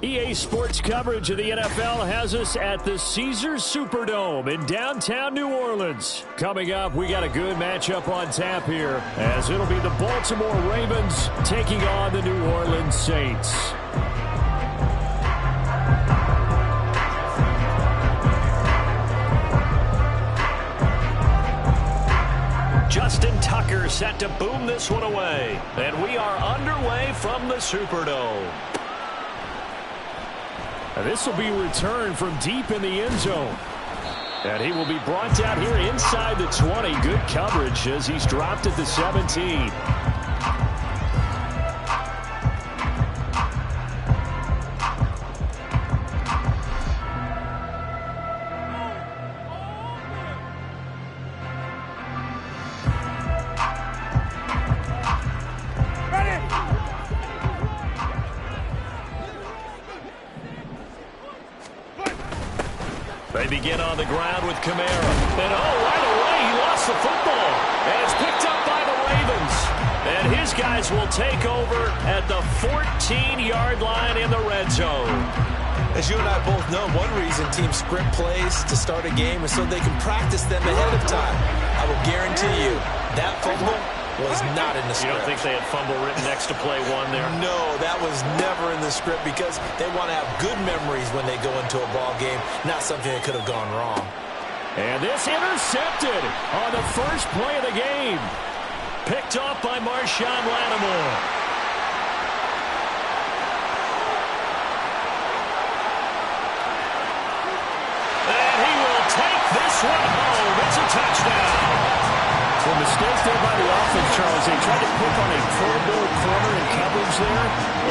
EA Sports coverage of the NFL has us at the Caesars Superdome in downtown New Orleans. Coming up, we got a good matchup on tap here, as it'll be the Baltimore Ravens taking on the New Orleans Saints. Justin Tucker set to boom this one away. And we are underway from the Superdome. This will be returned from deep in the end zone. And he will be brought down here inside the 20. Good coverage as he's dropped at the 17. They begin on the ground with Kamara. And right away, he lost the football. And it's picked up by the Ravens. And his guys will take over at the 14-yard line in the red zone. As you and I both know, one reason teams sprint plays to start a game is so they can practice them ahead of time. I will guarantee you that fumble was not in the script. You don't think they had fumble written next to play one there? No, that was never in the script because they want to have good memories when they go into a ball game, not something that could have gone wrong. And this intercepted on the first play of the game. Picked off by Marshawn Lattimore. And he will take this one home. It's a touchdown. The mistake there by the offense, Charles. They tried to pick on a Pro Bowl corner in coverage there,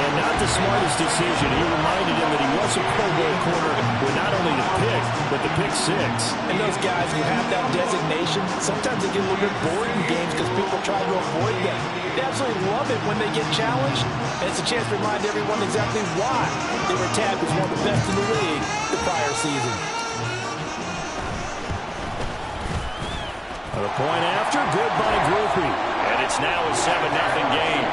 and not the smartest decision. He reminded him that he was a Pro Bowl corner with not only the pick, but the pick six. And those guys who have that designation, sometimes they get a little bit bored in games because people try to avoid them. They absolutely love it when they get challenged, and it's a chance to remind everyone exactly why they were tagged as one of the best in the league the prior season. The point after, good by Groupie. And it's now a 7-0 game.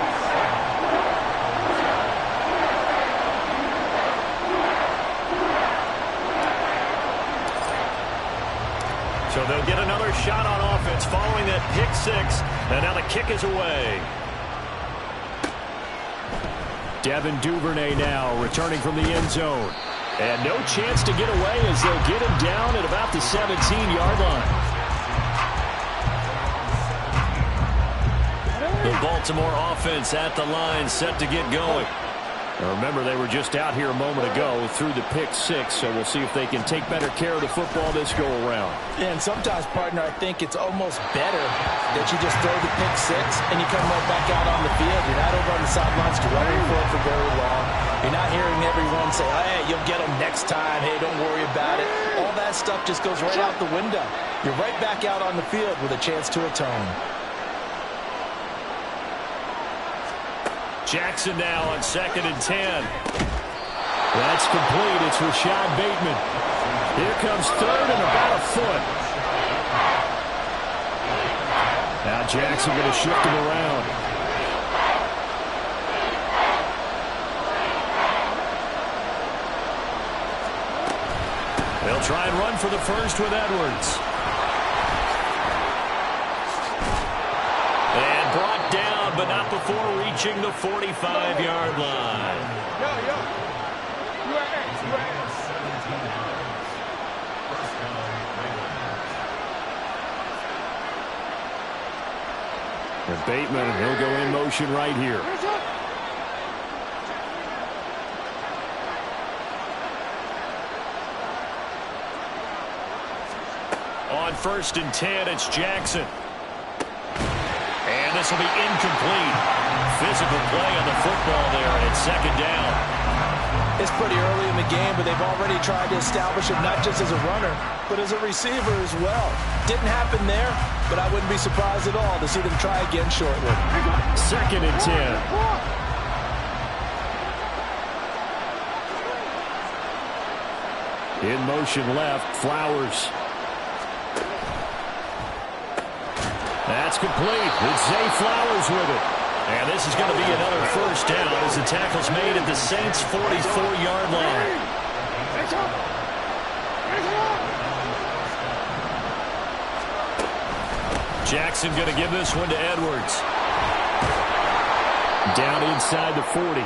So they'll get another shot on offense following that pick six. And now the kick is away. Devin Duvernay now returning from the end zone. And no chance to get away as they'll get him down at about the 17-yard line. The Baltimore offense at the line set to get going. Now remember, they were just out here a moment ago through the pick six, so we'll see if they can take better care of the football this go-around. And sometimes, partner, I think it's almost better that you just throw the pick six and you come right back out on the field. You're not over on the sidelines running for it for very long. You're not hearing everyone say, oh, hey, you'll get them next time. Hey, don't worry about it. All that stuff just goes right out the window. You're right back out on the field with a chance to atone. Jackson now on 2nd and 10. That's complete. It's Rashad Bateman. Here comes 3rd and about a foot. Now Jackson going to shift him around. They'll try and run for the first with Edwards. And brought down, but not before reaching the 45-yard line. And Bateman, he'll go in motion right here. On 1st and 10, it's Jackson. And this will be incomplete. Physical play on the football there, and it's 2nd down. It's pretty early in the game, but they've already tried to establish him not just as a runner, but as a receiver as well. Didn't happen there, but I wouldn't be surprised at all to see them try again shortly. 2nd and 10. In motion left, Flowers. That's complete. It's Zay Flowers with it. And this is going to be another first down as the tackle's made at the Saints' 44-yard line. Jackson going to give this one to Edwards. Down inside the 40.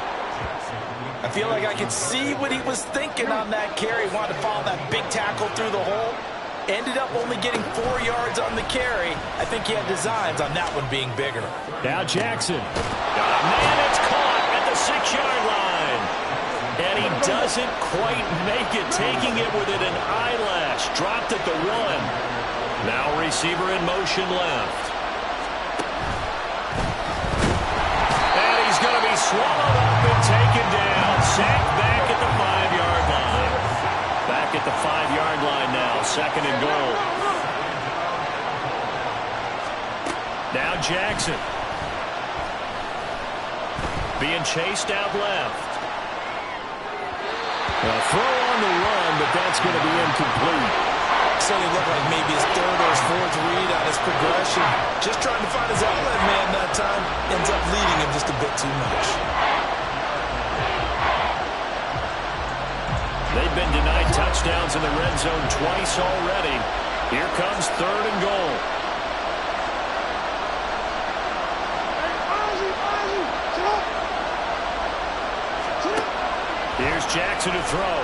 I feel like I could see what he was thinking on that carry. Wanted to follow that big tackle through the hole. Ended up only getting 4 yards on the carry. I think he had designs on that one being bigger. Now Jackson. Man, it's caught at the 6-yard line. And he doesn't quite make it, taking it within an eyelash. Dropped at the 1. Now receiver in motion left. And he's going to be swallowed up and taken down. Sacked back at the 5-yard line. Back at the 5-yard line now. 2nd and goal. Now Jackson. Being chased out left. A throw on the run, but that's going to be incomplete. So he looked like maybe his 3rd or his 4th read on his progression. Just trying to find his outlet man that time. Ends up leading him just a bit too much. They've been denied touchdowns in the red zone twice already. Here comes 3rd and goal. Here's Jackson to throw.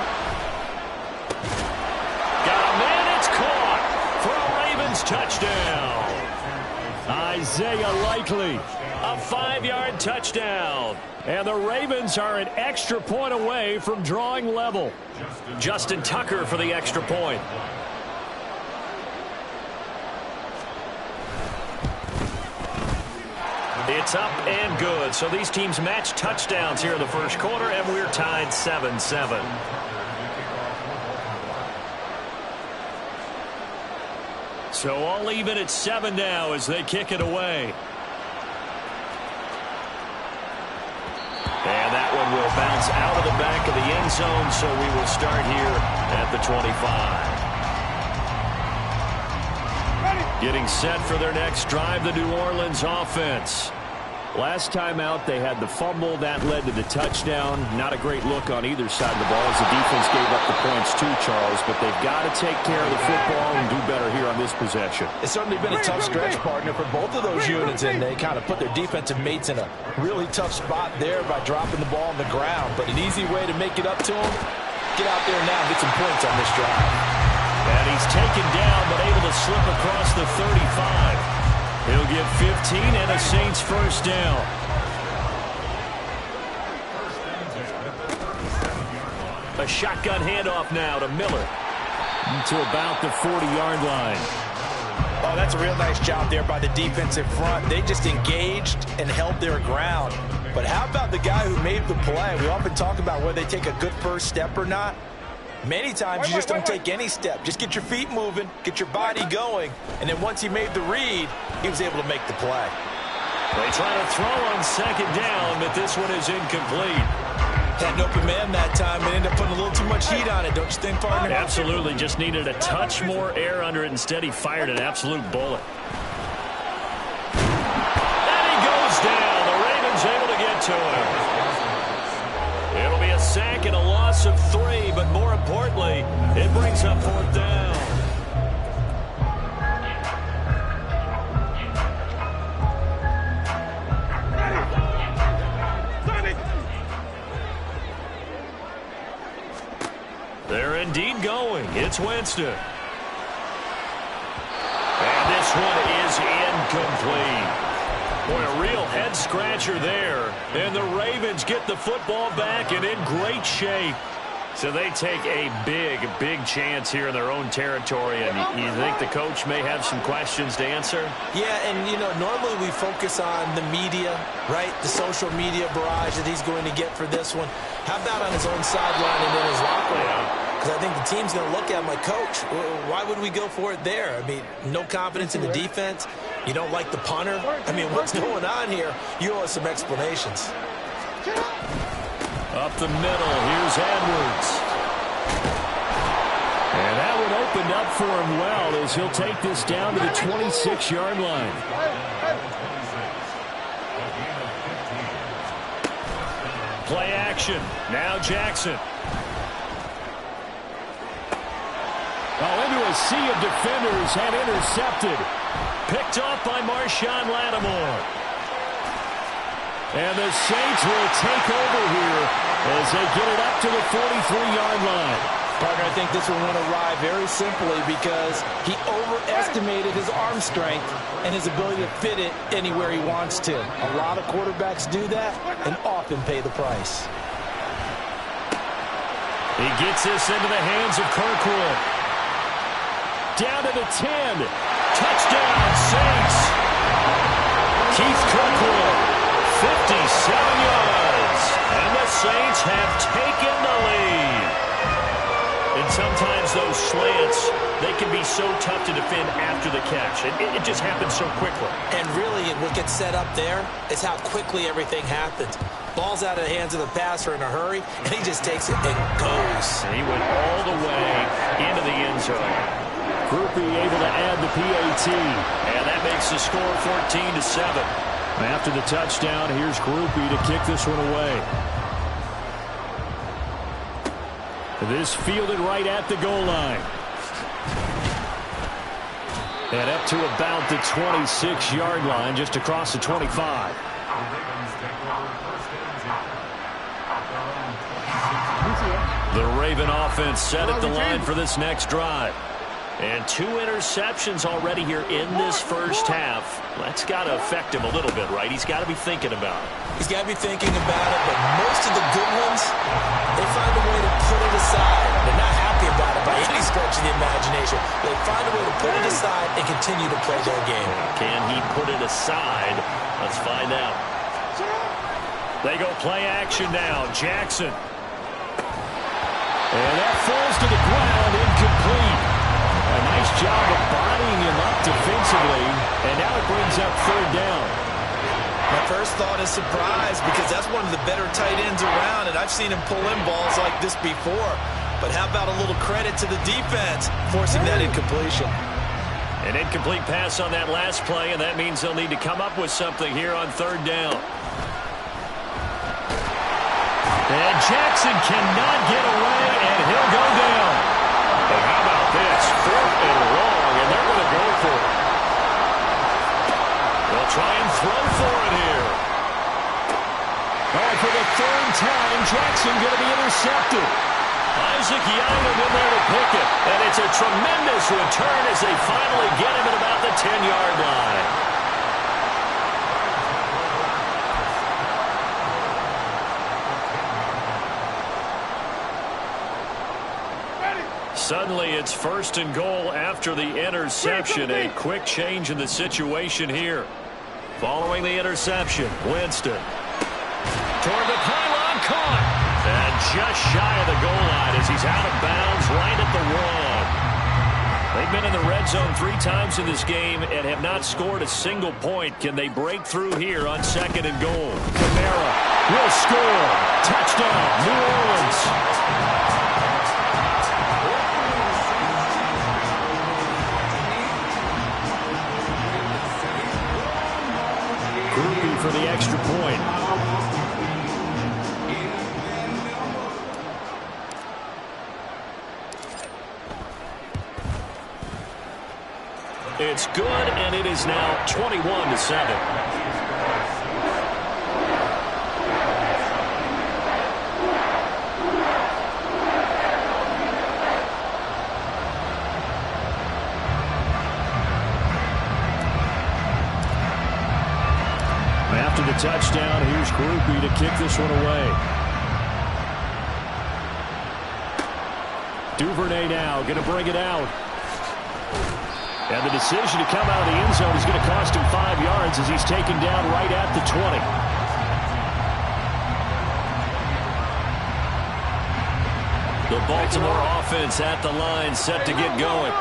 Got a man, it's caught for a Ravens touchdown. Isaiah Likely, a 5-yard touchdown. And the Ravens are an extra point away from drawing level. Justin Tucker for the extra point. It's up and good. So these teams match touchdowns here in the first quarter, and we're tied 7-7. So all even at 7 now as they kick it away. And that one will bounce out of the back of the end zone, so we will start here at the 25. Getting set for their next drive, the New Orleans offense. Last time out, they had the fumble. That led to the touchdown. Not a great look on either side of the ball as the defense gave up the points too, Charles. But they've got to take care of the football and do better here on this possession. It's certainly been a tough stretch, partner, for both of those units, and they kind of put their defensive mates in a really tough spot there by dropping the ball on the ground. But an easy way to make it up to them, get out there now and get some points on this drive. And he's taken down but able to slip across the 35. He'll get 15 and a Saints first down. A shotgun handoff now to Miller. To about the 40-yard line. Oh, that's a real nice job there by the defensive front. They just engaged and held their ground. But how about the guy who made the play? We often talk about whether they take a good first step or not. Many times you just don't take any step. Just get your feet moving, get your body going, and then once he made the read, he was able to make the play. They try to throw on 2nd down, but this one is incomplete. Had an open man that time and ended up putting a little too much heat on it, don't you think, partner? Absolutely. Just needed a touch more air under it. Instead, he fired an absolute bullet. And he goes down. The Ravens able to get to him. It'll be a sack and a loss of 3, but more importantly, it brings up 4th down. They're indeed going. It's Winston. And this one is incomplete. Boy, a real head-scratcher there. And the Ravens get the football back and in great shape. So they take a big, big chance here in their own territory. And you think the coach may have some questions to answer? Yeah, and, you know, normally we focus on the media, right? The social media barrage that he's going to get for this one. How about on his own sideline and in his locker room? Because I think the team's going to look at him like, Coach, why would we go for it there? I mean, no confidence in the defense. You don't like the punter. I mean, what's going on here? You owe us some explanations. Up the middle, here's Edwards. And that one opened up for him well as he'll take this down to the 26-yard line. Play action. Now Jackson. Into a sea of defenders and intercepted. Picked off by Marshawn Lattimore. And the Saints will take over here as they get it up to the 43-yard line. Partner, I think this one went awry very simply because he overestimated his arm strength and his ability to fit it anywhere he wants to. A lot of quarterbacks do that and often pay the price. He gets this into the hands of Kirkwood. Down to the 10. Touchdown, Saints. Keith Kirkwood, 57 yards. And the Saints have taken the lead. And sometimes those slants, they can be so tough to defend after the catch. It just happens so quickly. And really, what gets set up there is how quickly everything happens. Ball's out of the hands of the passer in a hurry, and he just takes it and goes. And he went all the way into the end zone. Groupie able to add the PAT. And that makes the score 14-7. After the touchdown, here's Groupie to kick this one away. This fielded right at the goal line. And up to about the 26-yard line, just across the 25. The Raven offense set at the line for this next drive. And 2 interceptions already here in this first half. That's got to affect him a little bit, right? He's got to be thinking about it. He's got to be thinking about it, but most of the good ones, they find a way to put it aside. They're not happy about it by any stretch of the imagination. They find a way to put it aside and continue to play their game. Can he put it aside? Let's find out. They go play action now. Jackson. And that falls to the ground, incomplete. A nice job of bodying him up defensively, and now it brings up 3rd down. My first thought is surprise because that's one of the better tight ends around, and I've seen him pull in balls like this before. But how about a little credit to the defense forcing that incompletion? An incomplete pass on that last play, and that means they'll need to come up with something here on 3rd down. And Jackson cannot get away, and he'll go down. And how about this? 4th and long, and they're going to go for it. They'll try and throw for it here. All right, for the 3rd time, Jackson going to be intercepted. Isaac Young in there to pick it. And it's a tremendous return as they finally get him at about the 10-yard line. Suddenly, it's 1st and goal after the interception. A quick change in the situation here. Following the interception, Winston. Toward the pylon, caught. And just shy of the goal line as he's out of bounds right at the 1. They've been in the red zone 3 times in this game and have not scored a single point. Can they break through here on 2nd and goal? Kamara will score. Touchdown, New Orleans. Groupie for the extra point. It's good, and it is now 21-7. After the touchdown, here's Groupie to kick this one away. Duvernay now going to bring it out. And the decision to come out of the end zone is going to cost him 5 yards as he's taken down right at the 20. The Baltimore offense at the line set to get going.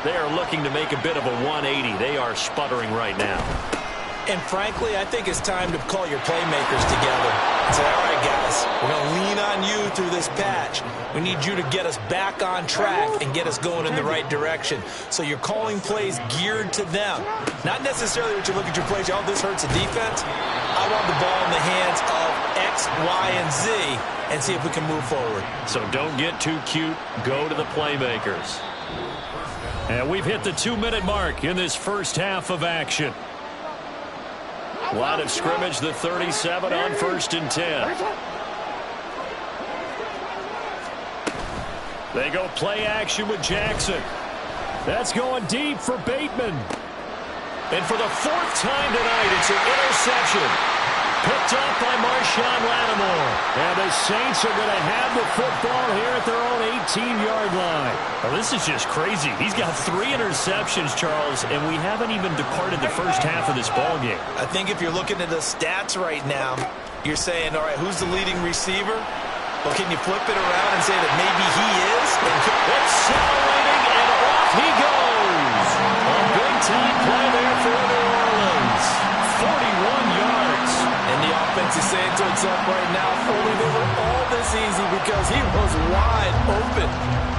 They are looking to make a bit of a 180. They are sputtering right now. And frankly, I think it's time to call your playmakers together and say, all right, guys, we're going to lean on you through this patch. We need you to get us back on track and get us going in the right direction. So you're calling plays geared to them. Not necessarily what you look at your plays, oh, this hurts the defense. I want the ball in the hands of X, Y, and Z and see if we can move forward. So don't get too cute. Go to the playmakers. And we've hit the 2-minute mark in this first half of action. Line of scrimmage, the 37 on 1st and 10. They go play action with Jackson. That's going deep for Bateman. And for the 4th time tonight, it's an interception. Picked up by Marshawn Lattimore. And the Saints are going to have the football here at their own 18-yard line. Well, this is just crazy. He's got 3 interceptions, Charles, and we haven't even departed the first half of this ballgame. I think if you're looking at the stats right now, you're saying, all right, who's the leading receiver? Well, can you flip it around and say that maybe he is? Accelerating, and off he goes. A big-time play there for New Orleans. 41 yards. And the offense is saying to itself right now, if only they were all this easy, because he was wide open.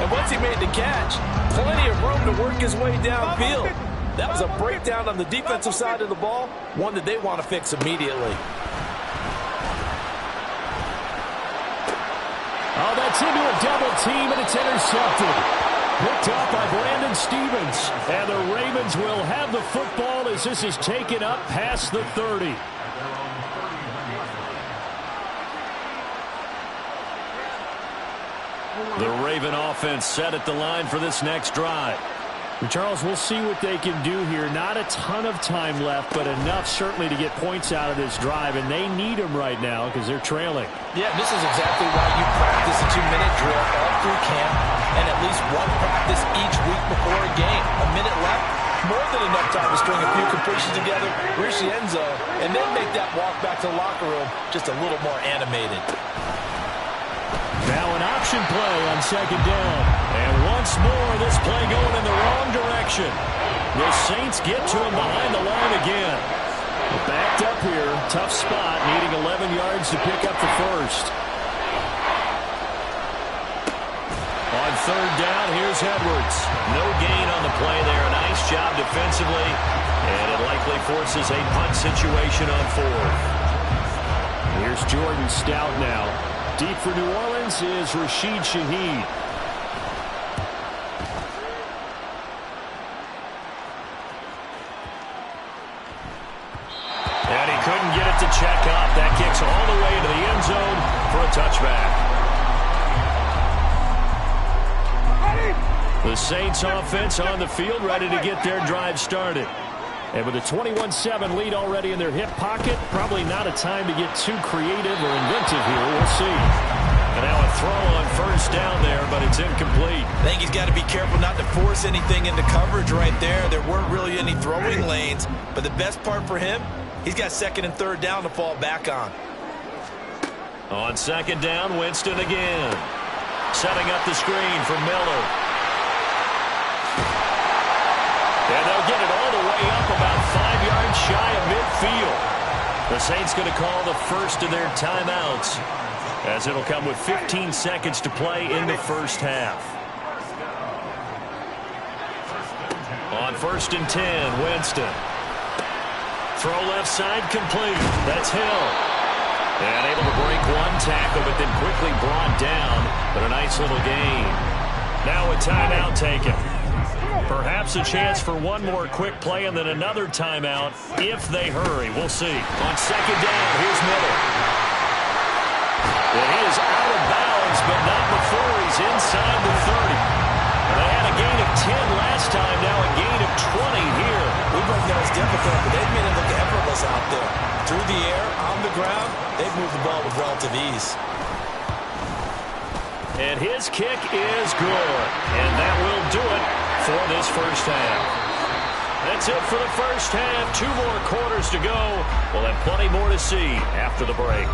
And once he made the catch, plenty of room to work his way downfield. That was a breakdown on the defensive side of the ball, one that they want to fix immediately. Oh, that's into a double team, and it's intercepted. Picked up by Brandon Stevens. And the Ravens will have the football as this is taken up past the 30. The Raven offense set at the line for this next drive. Charles, we'll see what they can do here. Not a ton of time left, but enough certainly to get points out of this drive, and they need them right now because they're trailing. Yeah, this is exactly why you practice a 2-minute drill all through camp and at least one practice each week before a game. A minute left, more than enough time to string a few completions together, reach the end zone, and then make that walk back to the locker room just a little more animated. Now an option play on 2nd down. And once more, this play going in the wrong direction. The Saints get to him behind the line again. Backed up here, tough spot, needing 11 yards to pick up the first. On 3rd down, here's Edwards. No gain on the play there. Nice job defensively. And it likely forces a punt situation on 4th. Here's Jordan Stout now. Deep for New Orleans is Rashid Shaheed. And he couldn't get it to check up. That kicks all the way into the end zone for a touchback. The Saints offense on the field, ready to get their drive started. And with a 21-7 lead already in their hip pocket, probably not a time to get too creative or inventive here. We'll see. And now a throw on 1st down there, but it's incomplete. I think he's got to be careful not to force anything into coverage right there. There weren't really any throwing lanes. But the best part for him, he's got 2nd and 3rd down to fall back on. On 2nd down, Winston again. Setting up the screen for Miller. And they'll get it all the way up about 5 yards shy of midfield. The Saints going to call the first of their timeouts, as it'll come with 15 seconds to play in the first half. On 1st and 10, Winston. Throw left side complete. That's Hill. And able to break one tackle, but then quickly brought down. But a nice little gain. Now a timeout taken. Perhaps a chance for one more quick play and then another timeout if they hurry. We'll see. On 2nd down, here's Miller. And he is out of bounds, but not before he's inside the 30. They had a gain of 10 last time, now a gain of 20 here. We both know it's difficult, but they've made it look effortless out there. Through the air, on the ground, they've moved the ball with relative ease. And his kick is good. And that will do it for this first half. That's it for the first half. 2 more quarters to go. We'll have plenty more to see after the break.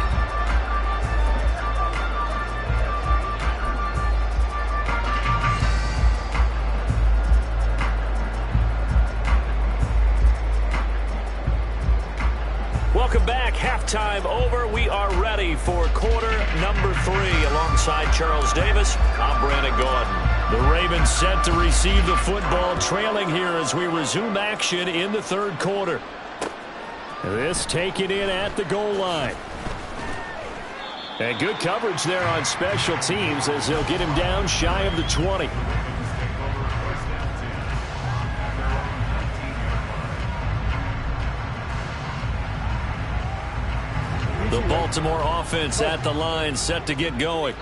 Welcome back. Halftime over. We are ready for quarter number 3. Alongside Charles Davis, I'm Brandon Gordon. The Ravens set to receive the football, trailing here as we resume action in the third quarter. This taken in at the goal line. And good coverage there on special teams as they'll get him down shy of the 20. The Baltimore offense at the line, set to get going.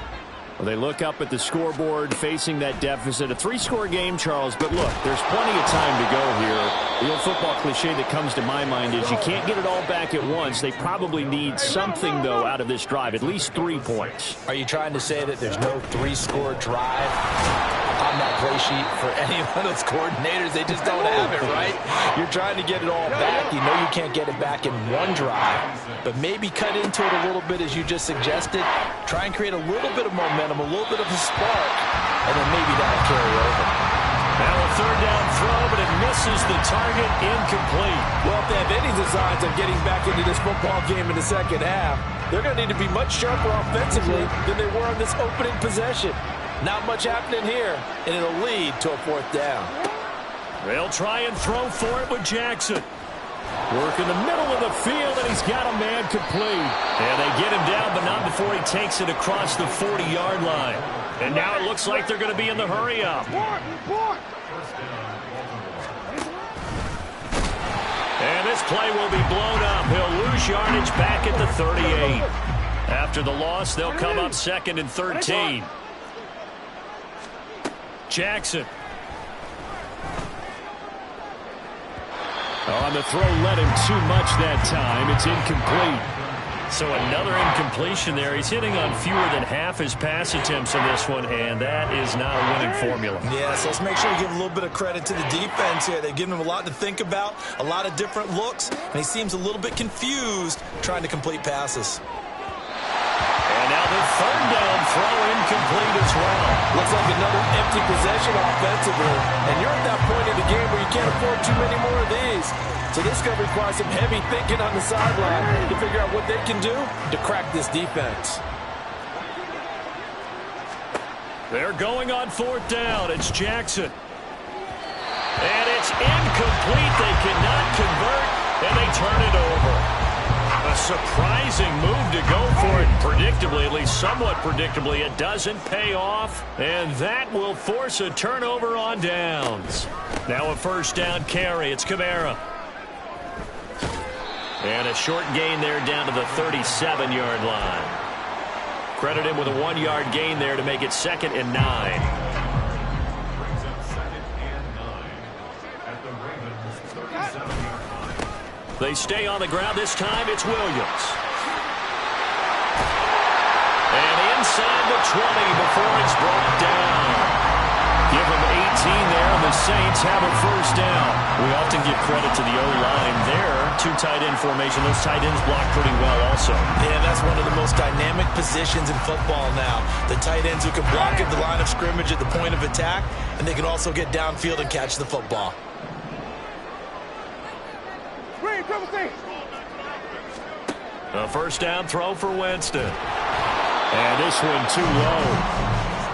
Well, they look up at the scoreboard facing that deficit. A 3-score game, Charles, but look, there's plenty of time to go here. The old football cliche that comes to my mind is you can't get it all back at once. They probably need something, though, out of this drive, at least 3 points. Are you trying to say that there's no 3-score drive on that play sheet for any one of those coordinators? They just don't have it, right? You're trying to get it all back. You know you can't get it back in one drive, but maybe cut into it a little bit as you just suggested. Try and create a little bit of momentum, a little bit of a spark, and then maybe that'll carry over. Now a third down throw, but it misses the target, incomplete. Well, if they have any designs of getting back into this football game in the second half, they're going to need to be much sharper offensively than they were on this opening possession. Not much happening here, and it'll lead to a 4th down. They'll try and throw for it with Jackson. Work in the middle of the field, and he's got a man complete. And they get him down, but not before he takes it across the 40-yard line. And now it looks like they're going to be in the hurry-up. And this play will be blown up. He'll lose yardage back at the 38. After the loss, they'll come up 2nd and 13. Jackson. On the throw, let him too much that time. It's incomplete. So another incompletion there. He's hitting on fewer than half his pass attempts in this one, and that is not a winning formula. Yeah, so let's make sure we give a little bit of credit to the defense here. They've given him a lot to think about, a lot of different looks, and he seems a little bit confused trying to complete passes. And now the third down throw incomplete as well. Looks like another empty possession offensively. And you're at that point in the game where you can't afford too many more of these. So this is going to require some heavy thinking on the sideline to figure out what they can do to crack this defense. They're going on 4th down. It's Jackson. And it's incomplete. They cannot convert, and they turn it over. A surprising move to go for it. Predictably, at least somewhat predictably, it doesn't pay off. And that will force a turnover on downs. Now a 1st down carry. It's Kamara. And a short gain there down to the 37-yard line. Credit him with a 1-yard gain there to make it 2nd and 9. They stay on the ground. This time it's Williams. And inside the 20 before it's brought down. Give them 18 there, and the Saints have a 1st down. We often give credit to the O-line there. 2 tight end formation. Those tight ends block pretty well also. Yeah, that's one of the most dynamic positions in football now. The tight ends who can block at the line of scrimmage at the point of attack, and they can also get downfield and catch the football. A 1st down throw for Winston. And this one too low.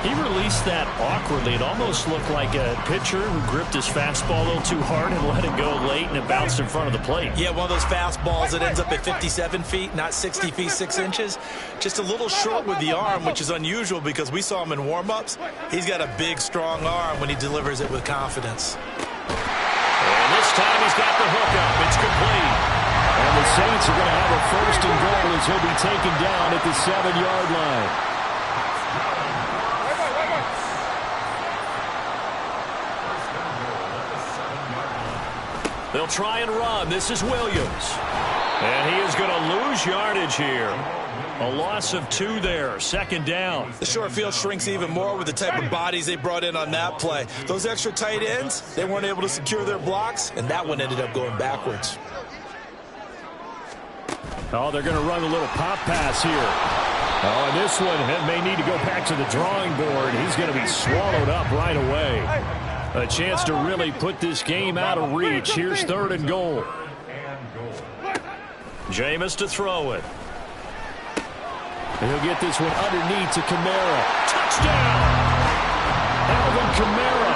He released that awkwardly. It almost looked like a pitcher who gripped his fastball a little too hard and let it go late, and it bounced in front of the plate. Yeah, one of those fastballs that ends up at 57 feet, not 60 feet, 6 inches. Just a little short with the arm, which is unusual because we saw him in warm-ups. He's got a big, strong arm when he delivers it with confidence. And this time he's got the hook up. It's complete. And the Saints are going to have a 1st and goal as he'll be taken down at the 7-yard line. They'll try and run. This is Williams. And he is going to lose yardage here. A loss of 2 there. 2nd down. The short field shrinks even more with the type of bodies they brought in on that play. Those extra tight ends, they weren't able to secure their blocks, and that one ended up going backwards. Oh, they're going to run a little pop pass here. Oh, and this one may need to go back to the drawing board. He's going to be swallowed up right away. A chance to really put this game out of reach. Here's 3rd and goal. Jameis to throw it. And he'll get this one underneath to Kamara. Touchdown! Alvin Kamara.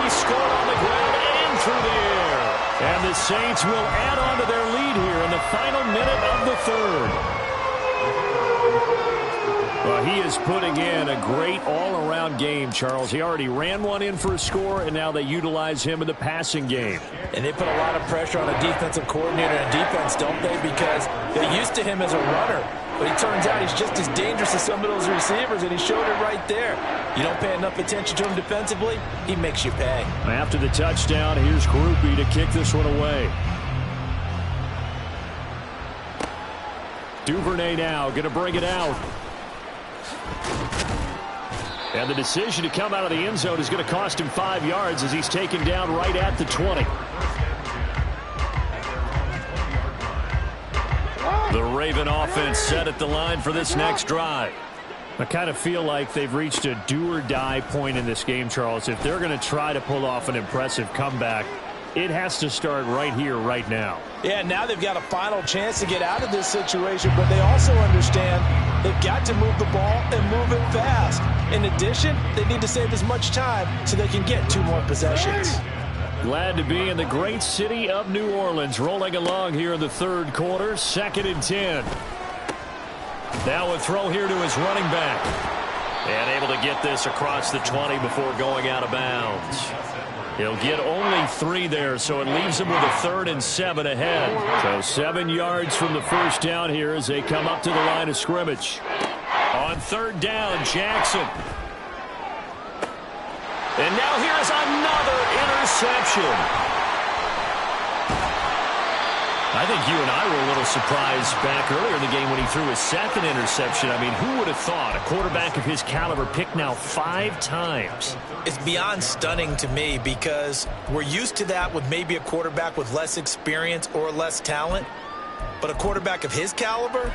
He scored on the ground and through the air. And the Saints will add on to their lead here in the final minute of the third. Well, he is putting in a great all-around game, Charles. He already ran one in for a score, and now they utilize him in the passing game. And they put a lot of pressure on a defensive coordinator and defense, don't they? Because they're used to him as a runner. But it turns out he's just as dangerous as some of those receivers, and he showed it right there. You don't pay enough attention to him defensively, he makes you pay. After the touchdown, here's Groupie to kick this one away. Duvernay now going to bring it out. And the decision to come out of the end zone is going to cost him 5 yards as he's taken down right at the 20. The Raven offense set at the line for this next drive. I kind of feel like they've reached a do-or-die point in this game, Charles. If they're going to try to pull off an impressive comeback, it has to start right here, right now. Yeah, now they've got a final chance to get out of this situation, but they also understand they've got to move the ball and move it fast. In addition, they need to save as much time so they can get 2 more possessions. Glad to be in the great city of New Orleans, rolling along here in the third quarter, 2nd and 10. Now a throw here to his running back. And able to get this across the 20 before going out of bounds. He'll get only 3 there, so it leaves him with a 3rd and 7 ahead. So 7 yards from the first down here as they come up to the line of scrimmage. On 3rd down, Jackson. And now here's another interception. I think you and I were a little surprised back earlier in the game when he threw his 2nd interception. I mean, who would have thought a quarterback of his caliber picked now 5 times? It's beyond stunning to me because we're used to that with maybe a quarterback with less experience or less talent. But a quarterback of his caliber,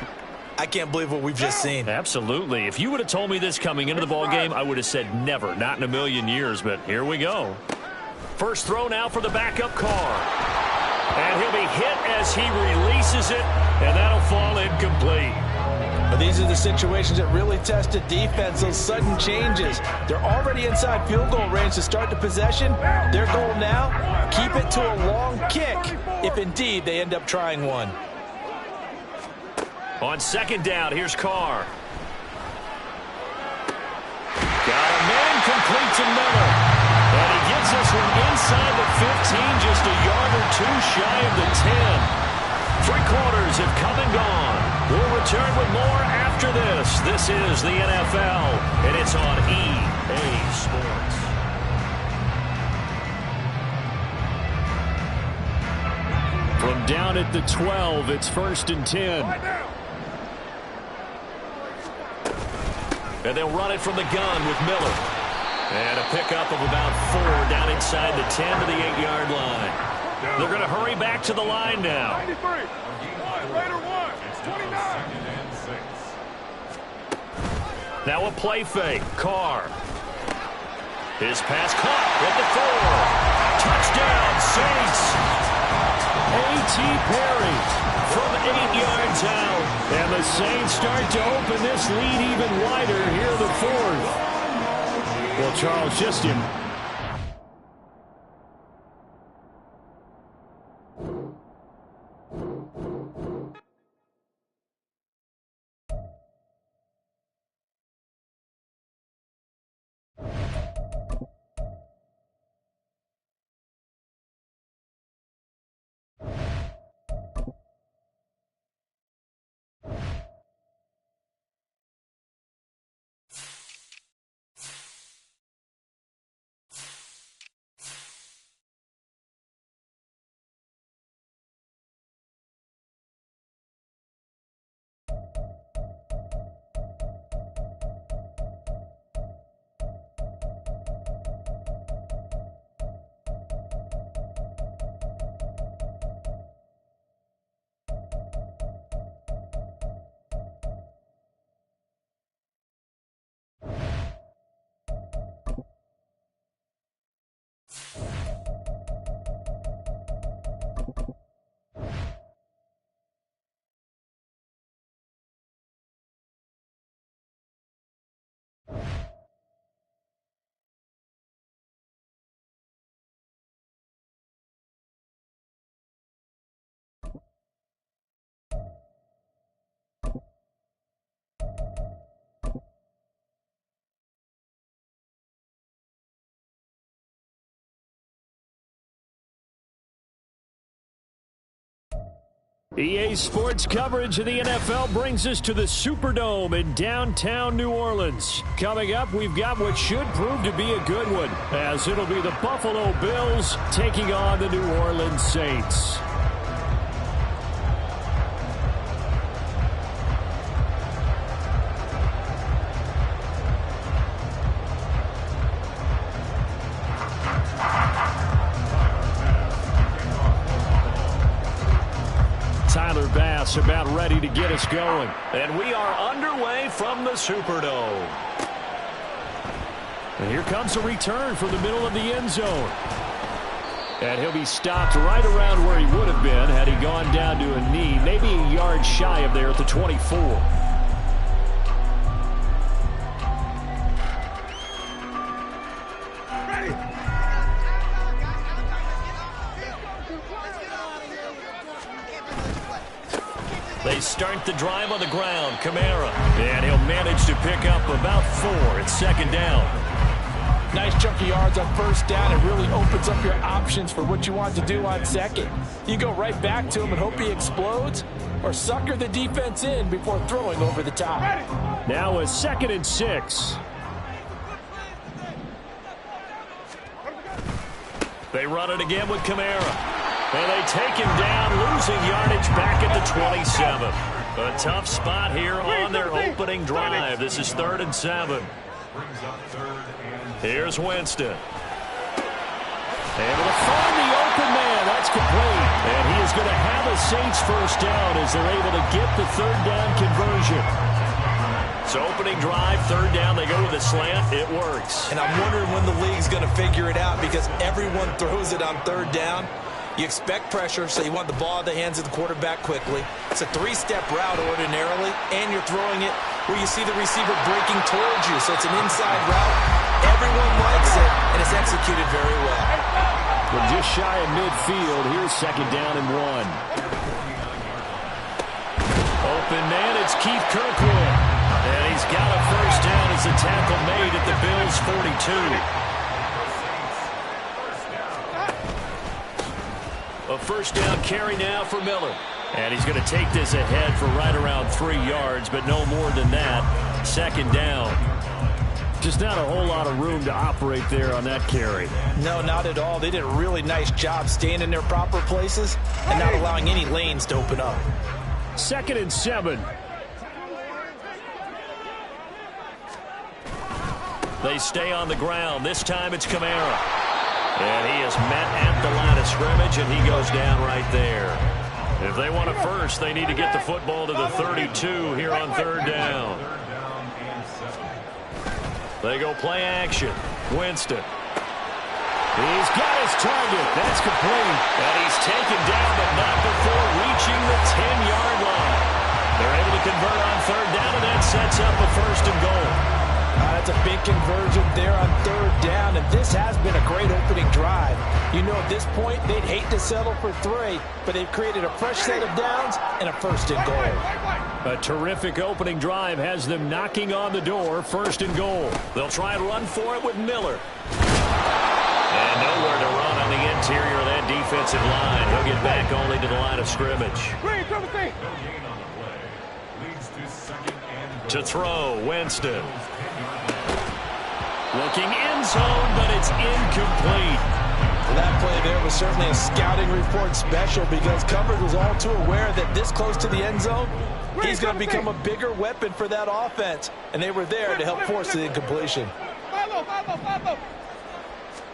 I can't believe what we've just seen. Absolutely. If you would have told me this coming into the ballgame, I would have said never, not in a million years. But here we go. First throw now for the backup Carr. And he'll be hit as he releases it, and that'll fall incomplete. But these are the situations that really test the defense, those sudden changes. They're already inside field goal range to start the possession. Their goal now, keep it to a long kick, if indeed they end up trying one. On 2nd down, here's Carr. Got a man complete to Miller. And he gets this one inside the 15, just a yard or 2 shy of the 10. 3 quarters have come and gone. We'll return with more after this. This is the NFL, and it's on EA Sports. From down at the 12, it's 1st and 10. And they'll run it from the gun with Miller. And a pickup of about 4 down inside the 10 to the 8-yard line. They're going to hurry back to the line now. 93. Later one. It's 29. Now a play fake. Carr. His pass caught at the 4. Touchdown, Saints. A.T. Perry from 8 yards out. And the Saints start to open this lead even wider here in the 4th. Well, Charles, just in EA Sports coverage of the NFL brings us to the Superdome in downtown New Orleans. Coming up, we've got what should prove to be a good one, as it'll be the Buffalo Bills taking on the New Orleans Saints. About ready to get us going. And we are underway from the Superdome. And here comes a return from the middle of the end zone. And he'll be stopped right around where he would have been had he gone down to a knee, maybe a yard shy of there at the 24. They start the drive on the ground. Kamara. And he'll manage to pick up about 4. It's second down. Nice chunky yards on first down. It really opens up your options for what you want to do on second. You go right back to him and hope he explodes, or sucker the defense in before throwing over the top. Now a 2nd and 6. They run it again with Kamara. And they take him down, losing yardage back at the 27. A tough spot here on their opening drive. This is 3rd and 7. Here's Winston. Able to find the open man. That's complete. And he is going to have a Saints first down as they're able to get the 3rd down conversion. So opening drive, 3rd down, they go with a slant. It works. And I'm wondering when the league's going to figure it out, because everyone throws it on 3rd down. You expect pressure, so you want the ball in the hands of the quarterback quickly. It's a 3-step route ordinarily, and you're throwing it where you see the receiver breaking towards you. So it's an inside route. Everyone likes it, and it's executed very well. We're just shy of midfield. Here's 2nd down and 1. Open man, it's Keith Kirkwood. And he's got a first down as the tackle made at the Bills' 42. A first down carry now for Miller. And he's going to take this ahead for right around 3 yards, but no more than that. 2nd down. Just not a whole lot of room to operate there on that carry. No, not at all. They did a really nice job staying in their proper places and not allowing any lanes to open up. 2nd and 7. They stay on the ground. This time it's Kamara. And he is met at the line of scrimmage, and he goes down right there. If they want a first, they need to get the football to the 32 here on 3rd down. They go play action. Winston. He's got his target. That's complete. And he's taken down, but not before reaching the 10-yard line. They're able to convert on 3rd down, and that sets up a 1st and goal. That's a big conversion there on 3rd down, and this has been a great opening drive. You know, at this point, they'd hate to settle for 3, but they've created a fresh set of downs and a 1st and goal. A terrific opening drive has them knocking on the door, 1st and goal. They'll try and run for it with Miller. And nowhere to run on the interior of that defensive line. He'll get back only to the line of scrimmage. To throw, Winston. Looking end zone, but it's incomplete. That play there was certainly a scouting report special, because coverage was all too aware that this close to the end zone, he's going to become a bigger weapon for that offense, and they were there to help force the incompletion.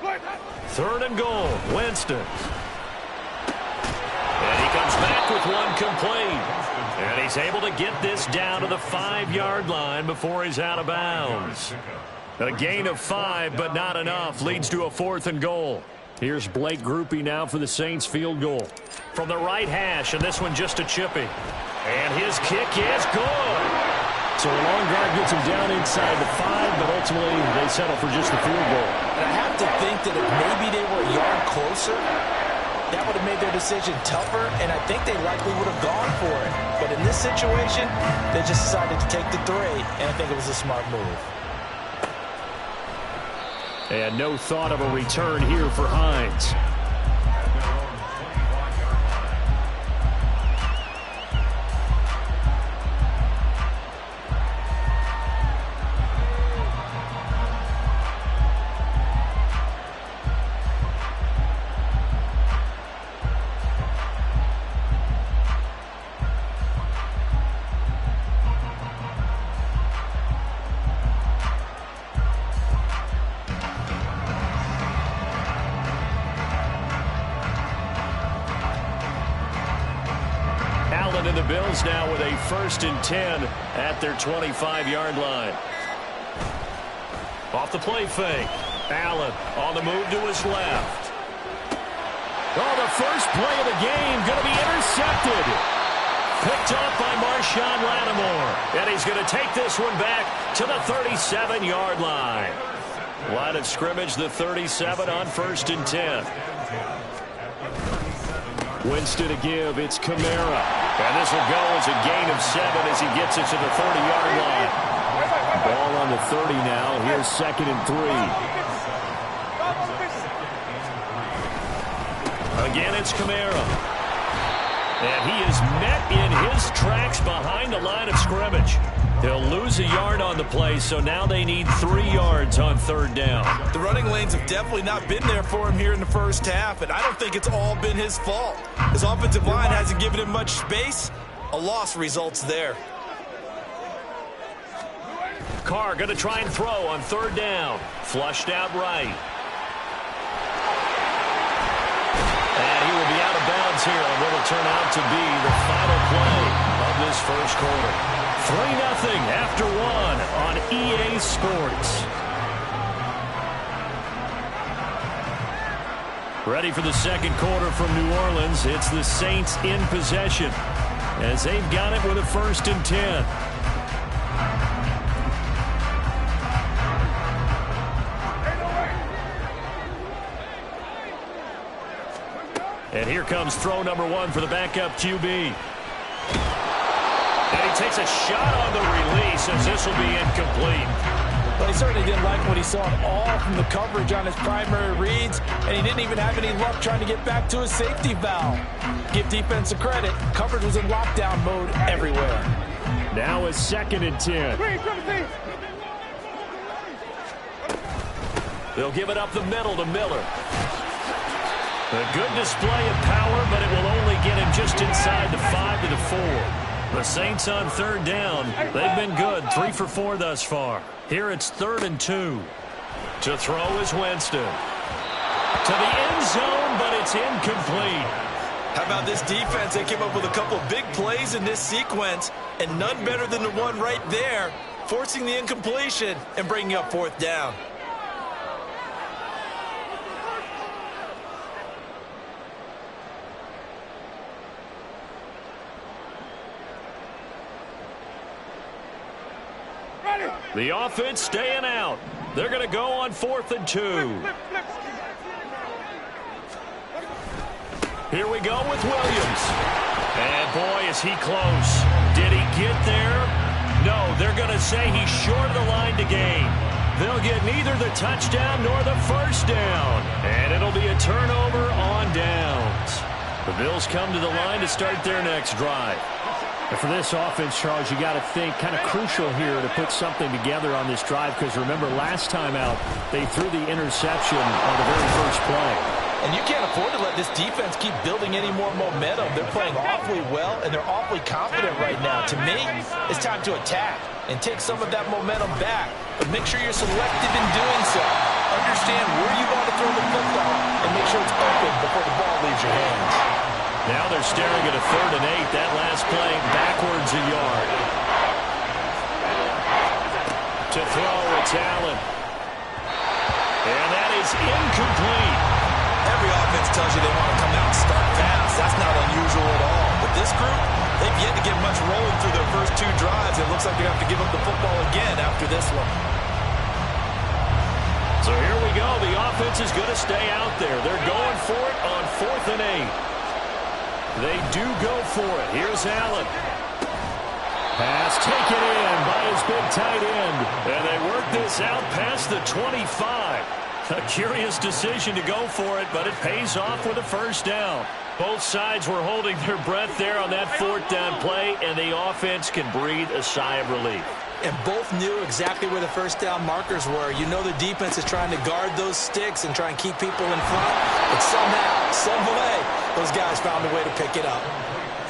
3rd and goal, Winston. And he comes back with one complete. And he's able to get this down to the 5-yard line before he's out of bounds. A gain of 5, but not enough. Leads to a 4th and goal. Here's Blake Grupe now for the Saints field goal. From the right hash, and this one just a chippy. And his kick is good. So a long drive gets him down inside the 5, but ultimately they settle for just the field goal. And I have to think that if maybe they were a yard closer, that would have made their decision tougher, and I think they likely would have gone for it. But in this situation, they just decided to take the 3, and I think it was a smart move. And no thought of a return here for Hines. And the Bills now with a 1st and 10 at their 25-yard line. Off the play fake. Allen on the move to his left. Oh, the first play of the game going to be intercepted. Picked up by Marshawn Lattimore. And he's going to take this one back to the 37-yard line. Line of scrimmage, the 37 on 1st and 10. Winston to give. It's Kamara. And this will go as a gain of 7 as he gets it to the 30-yard line. Ball on the 30 now. Here's 2nd and 3. Again, it's Kamara. And he is met in his tracks behind the line of scrimmage. He'll lose a yard on the play, so now they need 3 yards on 3rd down. The running lanes have definitely not been there for him here in the first half, and I don't think it's all been his fault. His offensive line hasn't given him much space. A loss results there. Carr going to try and throw on 3rd down. Flushed out right. And he will be out of bounds here on what will turn out to be the final play of this first quarter. 3-0 after 1 on EA Sports. Ready for the second quarter from New Orleans. It's the Saints in possession as they've got it with a 1st and 10. And here comes throw number 1 for the backup QB. And he takes a shot on the release as this will be incomplete. Well, he certainly didn't like what he saw at all from the coverage on his primary reads, and he didn't even have any luck trying to get back to his safety valve. Give defense a credit. Coverage was in lockdown mode everywhere. Now it's 2nd and 10. They'll give it up the middle to Miller. A good display of power, but it will only get him just inside the 5 to the 4. The Saints on 3rd down. They've been good, 3 for 4 thus far. Here it's 3rd and 2. To throw is Winston. To the end zone, but it's incomplete. How about this defense? They came up with a couple of big plays in this sequence, and none better than the one right there, forcing the incompletion and bringing up 4th down. The offense staying out. They're going to go on 4th and 2. Here we go with Williams. And boy, is he close. Did he get there? No, they're going to say he's short of the line to gain. They'll get neither the touchdown nor the 1st down. And it'll be a turnover on downs. The Bills come to the line to start their next drive. And for this offense, Charles, you got to think kind of crucial here to put something together on this drive, because remember last time out they threw the interception on the very first play. And you can't afford to let this defense keep building any more momentum. They're playing awfully well, and they're awfully confident right now. To me, it's time to attack and take some of that momentum back. But make sure you're selective in doing so. Understand where you want to throw the football and make sure it's open before the ball leaves your hands. Now they're staring at a 3rd and 8. That last play backwards a yard. To throw, it's Allen. And that is incomplete. Every offense tells you they want to come out and start fast. That's not unusual at all. But this group, they've yet to get much rolling through their first 2 drives. It looks like they have to give up the football again after this one. So here we go. The offense is going to stay out there. They're going for it on 4th and 8. They do go for it. Here's Allen. Pass taken in by his big tight end. And they work this out past the 25. A curious decision to go for it, but it pays off with a 1st down. Both sides were holding their breath there on that 4th down play, and the offense can breathe a sigh of relief. And both knew exactly where the 1st down markers were. You know the defense is trying to guard those sticks and try and keep people in front. But somehow, some way, those guys found a way to pick it up.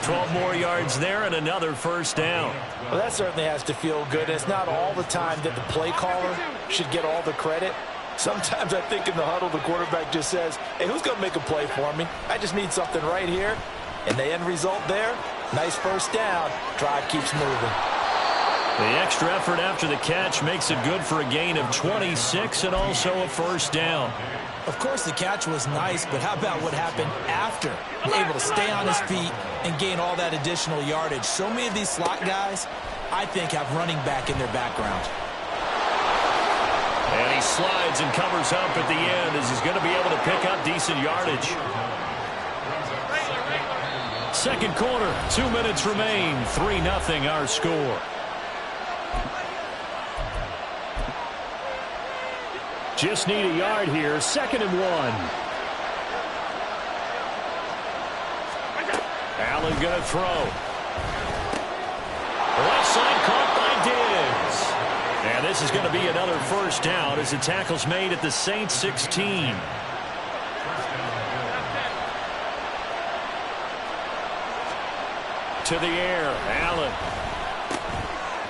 12 more yards there and another 1st down. Well, that certainly has to feel good. It's not all the time that the play caller should get all the credit. Sometimes I think in the huddle, the quarterback just says, hey, who's going to make a play for me? I just need something right here. And the end result there, Nice first down. Drive keeps moving. The extra effort after the catch makes it good for a gain of 26 and also a first down. Of course, the catch was nice, but how about what happened after? Able to stay on his feet and gain all that additional yardage. So many of these slot guys, I think, have running back in their background. And he slides and covers up at the end as he's going to be able to pick up decent yardage. Second quarter, 2 minutes remain. 3-0 our score. Just need a yard here. 2nd and 1. Allen going to throw. Left side caught by Diggs. And this is going to be another first down as the tackle's made at the Saints 16. To the air, Allen.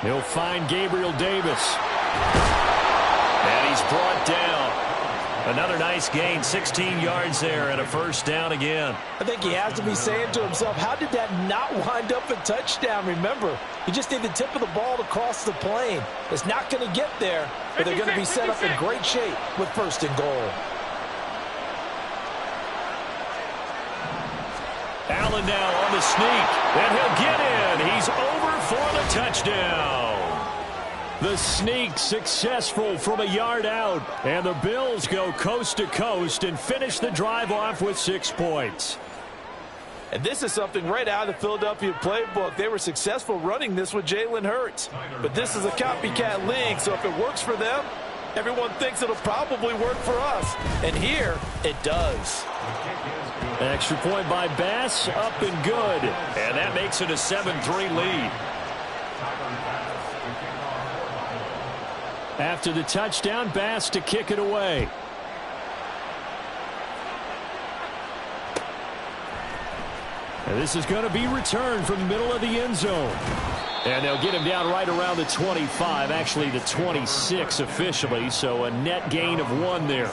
He'll find Gabriel Davis. And he's brought down. Another nice gain, 16 yards there and a first down again. I think he has to be saying to himself, how did that not wind up a touchdown? Remember, you just need the tip of the ball to cross the plane. It's not going to get there, but they're going to be set up in great shape with 1st and goal. Allen now on the sneak, and he'll get in. He's over for the touchdown. The sneak successful from a yard out, and the Bills go coast to coast and finish the drive off with 6 points. And this is something right out of the Philadelphia playbook. They were successful running this with Jalen Hurts. But this is a copycat league, so if it works for them, everyone thinks it'll probably work for us. And here, it does. Extra point by Bass, up and good. And that makes it a 7-3 lead. After the touchdown, Bass to kick it away. And this is going to be returned from the middle of the end zone. And they'll get him down right around the 25, actually the 26 officially, so a net gain of 1 there.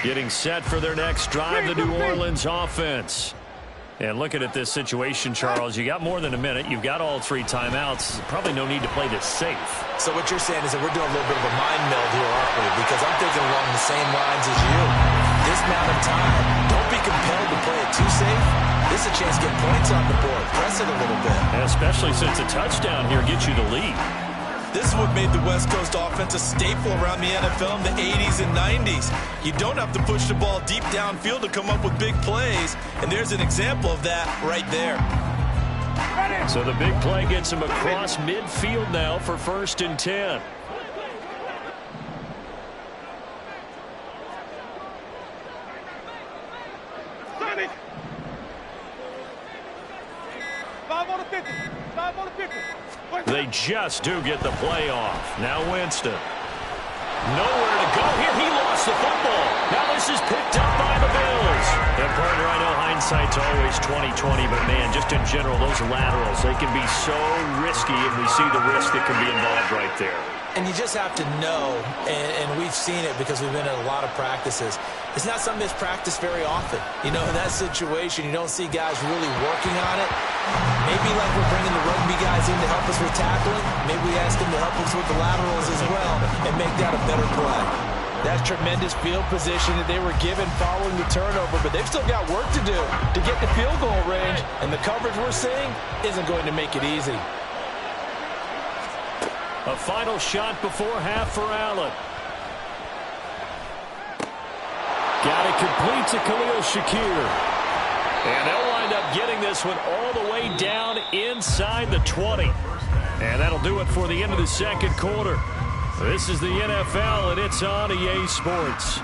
Getting set for their next drive, the New Orleans offense. And looking at this situation, Charles, you got more than a minute. You've got all 3 timeouts. Probably no need to play this safe. So what you're saying is that we're doing a little bit of a mind meld here, aren't we? Because I'm thinking along the same lines as you. This amount of time, don't be compelled to play it too safe. This is a chance to get points on the board. Press it a little bit. And especially since a touchdown here gets you the lead. This is what made the West Coast offense a staple around the NFL in the 80s and 90s. You don't have to push the ball deep downfield to come up with big plays, and there's an example of that right there. So the big play gets him across midfield now for 1st and 10. They just do get the play off. Now Winston. Nowhere to go here. He lost the football. Now this is picked up by the Bills. And partner, I know hindsight's always 20/20, but man, just in general, those laterals, they can be so risky, and we see the risk that can be involved right there. And you just have to know, and we've seen it because we've been at a lot of practices, it's not something that's practiced very often. You know, in that situation, you don't see guys really working on it. Maybe like we're bringing the rugby guys in to help us with tackling, maybe we ask them to help us with the laterals as well and make that a better play. That's tremendous field position that they were given following the turnover, but they've still got work to do to get to field goal range, and the coverage we're seeing isn't going to make it easy. A final shot before half for Allen. Got it complete to Khalil Shakir. And they'll wind up getting this one all the way down inside the 20. And that'll do it for the end of the second quarter. This is the NFL, and it's on EA Sports.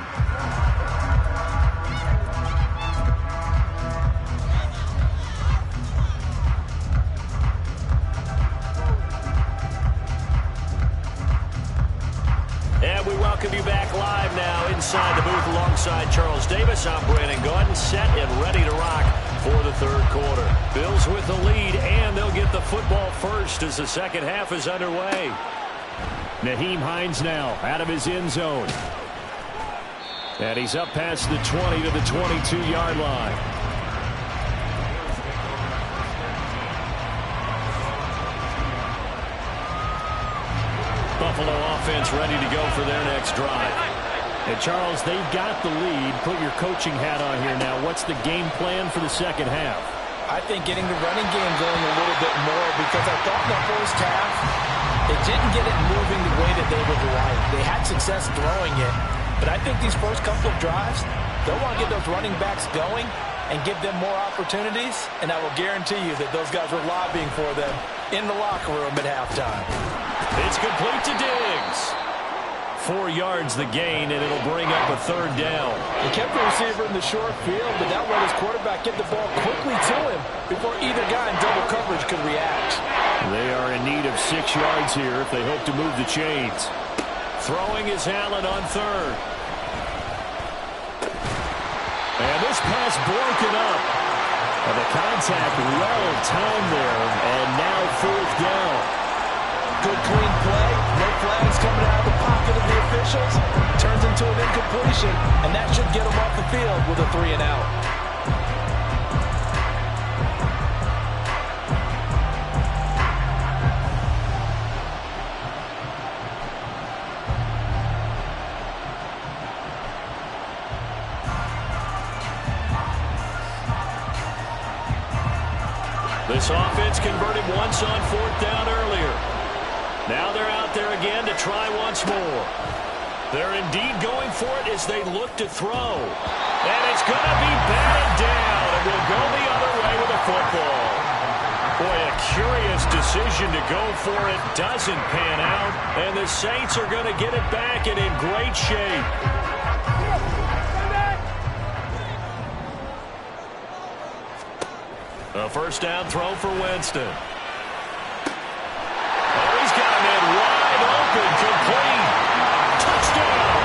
And we welcome you back live now inside the booth alongside Charles Davis. I'm Brandon Gordon, set and ready to rock for the third quarter. Bills with the lead, and they'll get the football first as the second half is underway. Nyheim Hines now out of his end zone. And he's up past the 20 to the 22-yard line. Buffalo offense ready to go for their next drive. And, Charles, they've got the lead. Put your coaching hat on here now. What's the game plan for the second half? I think getting the running game going a little bit more, because I thought in the first half they didn't get it moving the way that they would like. They had success throwing it. But I think these first couple of drives, they'll want to get those running backs going and give them more opportunities. And I will guarantee you that those guys were lobbying for them in the locker room at halftime. It's complete to Diggs. 4 yards the gain, and it'll bring up a third down. He kept the receiver in the short field, but that let his quarterback get the ball quickly to him before either guy in double coverage could react. They are in need of 6 yards here if they hope to move the chains. Throwing is Allen on third. And this pass broken up. And the contact well timed there, and now fourth down. Good clean play. No flags coming out of the pocket of the officials. Turns into an incompletion, and that should get them off the field with a 3-and-out. This offense converted once on fourth down earlier. Now they're out there again to try once more. They're indeed going for it as they look to throw. And it's going to be batted down. It will go the other way with the football. Boy, a curious decision to go for it. Doesn't pan out. And the Saints are going to get it back and in great shape. A first down throw for Winston. Oh, he's got a man wide open, complete. Touchdown.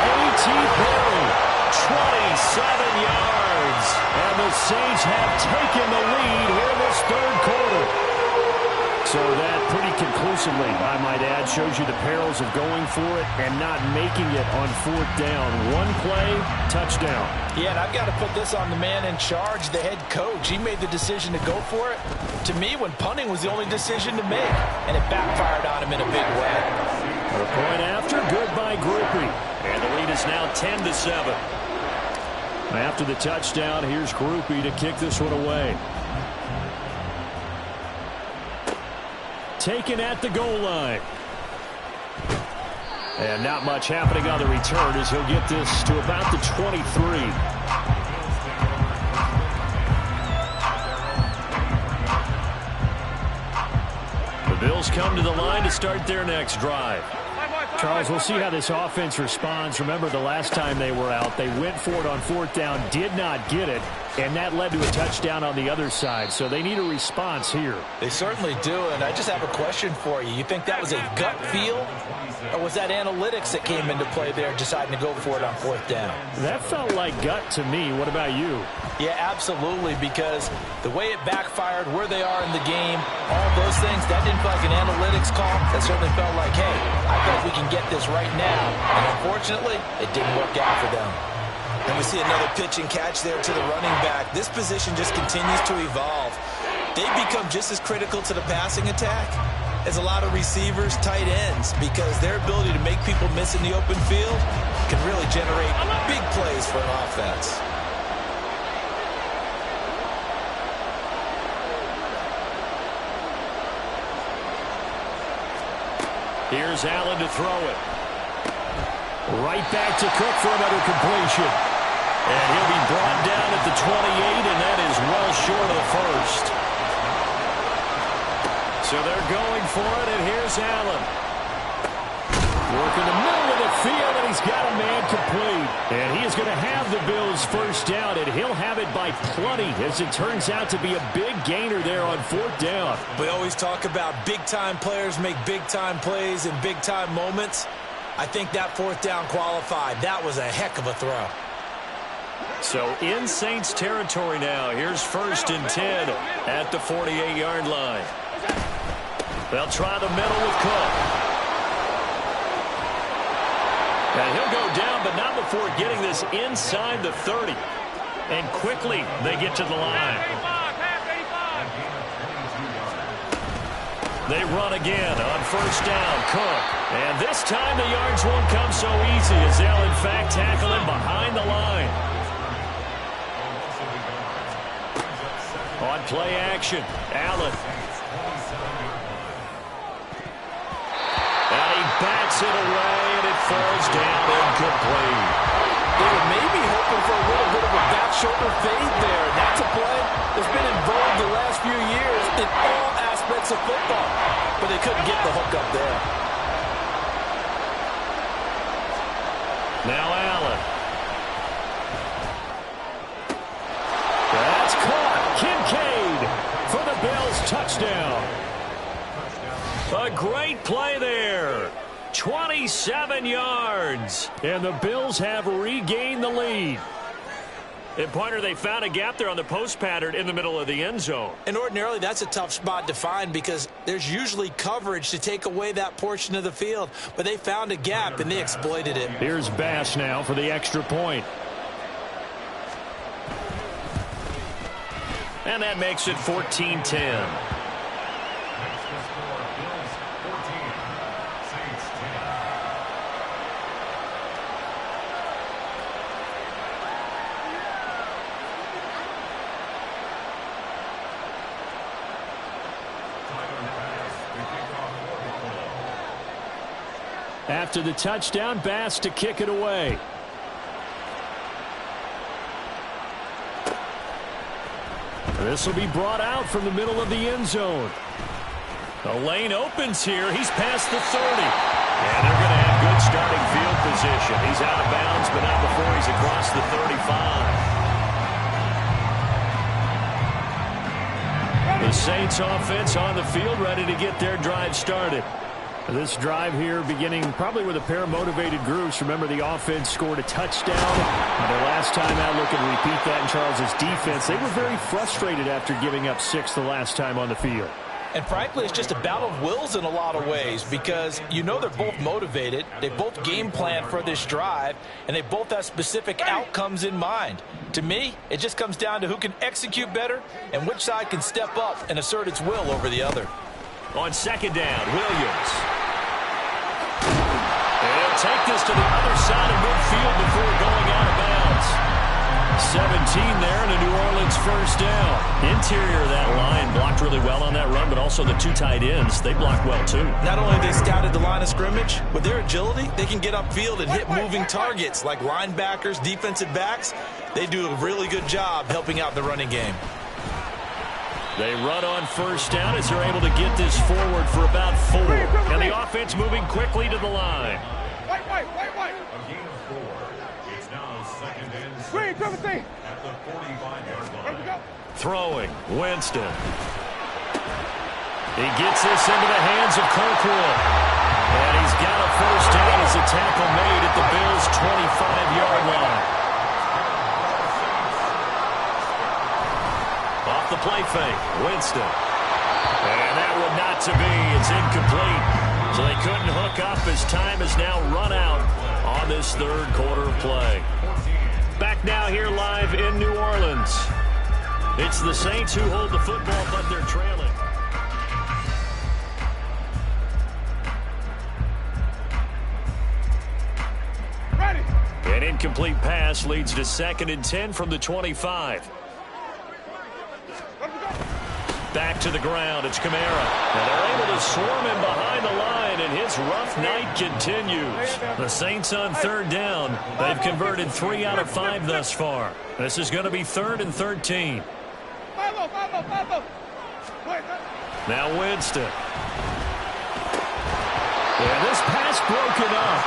A.T. Perry, 27 yards. And the Saints have taken the lead here in this third quarter. So that pretty conclusively, I might add, shows you the perils of going for it and not making it on fourth down. One play, touchdown. Yeah, and I've got to put this on the man in charge, the head coach. He made the decision to go for it. To me, when punting was the only decision to make, and it backfired on him in a big way. A point after, good by Groupie. And the lead is now 10-7. After the touchdown, here's Groupie to kick this one away. Taken at the goal line. And not much happening on the return as he'll get this to about the 23. The Bills come to the line to start their next drive. Charles, we'll see how this offense responds. Remember, the last time they were out, they went for it on fourth down, did not get it, and that led to a touchdown on the other side. So they need a response here. They certainly do, and I just have a question for you. You think that was a gut feel, or was that analytics that came into play there deciding to go for it on fourth down? That felt like gut to me. What about you? Yeah, absolutely, because the way it backfired, where they are in the game, all those things, that didn't feel like an analytics call. That certainly felt like, hey, I think we can get this right now. And unfortunately, it didn't work out for them. And we see another pitch and catch there to the running back. This position just continues to evolve. They've become just as critical to the passing attack as a lot of receivers, tight ends, because their ability to make people miss in the open field can really generate big plays for an offense. Here's Allen to throw it. Right back to Cook for another completion. And he'll be brought down at the 28, and that is well short of the first. So they're going for it, and here's Allen. Working the middle of the field, and he's got a man complete. And he is going to have the Bills first down, and he'll have it by plenty, as it turns out to be a big gainer there on fourth down. We always talk about big-time players make big-time plays in big-time moments. I think that fourth down qualified. That was a heck of a throw. So in Saints territory now. Here's first and 10 at the 48-yard line. They'll try the middle with Cook. And he'll go down, but not before getting this inside the 30. And quickly, they get to the line. They run again on first down. Cook. And this time the yards won't come so easy as they'll, in fact, tackle him behind the line. On play action, Allen. And he bats it away, and it falls down incomplete. They were maybe hoping for a little bit of a back shoulder fade there. That's a play that's been in vogue the last few years in all aspects of football. But they couldn't get the hook up there. Now Allen. That's caught. Kincaid for the Bills touchdown. A great play there. 27 yards. And the Bills have regained the lead. And, partner, they found a gap there on the post pattern in the middle of the end zone. And ordinarily, that's a tough spot to find because there's usually coverage to take away that portion of the field. But they found a gap, and they exploited it. Here's Bass now for the extra point. And that makes it 14-10. After the touchdown, Bass to kick it away. This will be brought out from the middle of the end zone. The lane opens here. He's past the 30. And they're going to have good starting field position. He's out of bounds, but not before he's across the 35. The Saints offense on the field, ready to get their drive started. This drive here beginning probably with a pair of motivated groups. Remember, the offense scored a touchdown. And their last time out, looking to repeat that in Charles's defense. They were very frustrated after giving up 6 the last time on the field. And frankly, it's just a battle of wills in a lot of ways because you know they're both motivated. They both game plan for this drive, and they both have specific outcomes in mind. To me, it just comes down to who can execute better and which side can step up and assert its will over the other. On second down, Williams. And he'll take this to the other side of midfield before going out of bounds. 17 there and a New Orleans first down. Interior of that line blocked really well on that run, but also the 2 tight ends, they blocked well too. Not only have they scouted the line of scrimmage, with their agility, they can get upfield and hit moving targets like linebackers, defensive backs. They do a really good job helping out the running game. They run on first down as they're able to get this forward for about 4. And the offense moving quickly to the line. White. A gain of 4. It's now second and 6 at the 45-yard line. Throwing, Winston. He gets this into the hands of Kirkwood. And he's got a first down as a tackle made at the Bills' 25-yard line. Off the play fake, Winston. And that one not to be. It's incomplete. So they couldn't hook up as time has now run out on this third quarter of play. Back now here live in New Orleans. It's the Saints who hold the football, but they're trailing. Ready. An incomplete pass leads to 2nd and 10 from the 25. Back to the ground. It's Kamara. And they're able to swarm him behind the line, and his rough night continues. The Saints on third down. They've converted 3 out of 5 thus far. This is going to be 3rd and 13. Now Winston. And this pass broken up.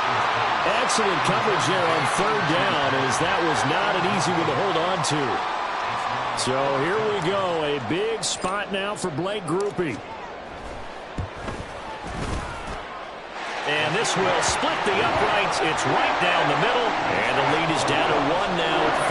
Excellent coverage there on third down, as that was not an easy one to hold on to. So here we go, a big spot now for Blake Grupe. And this will split the uprights. It's right down the middle, and the lead is down to 1 now at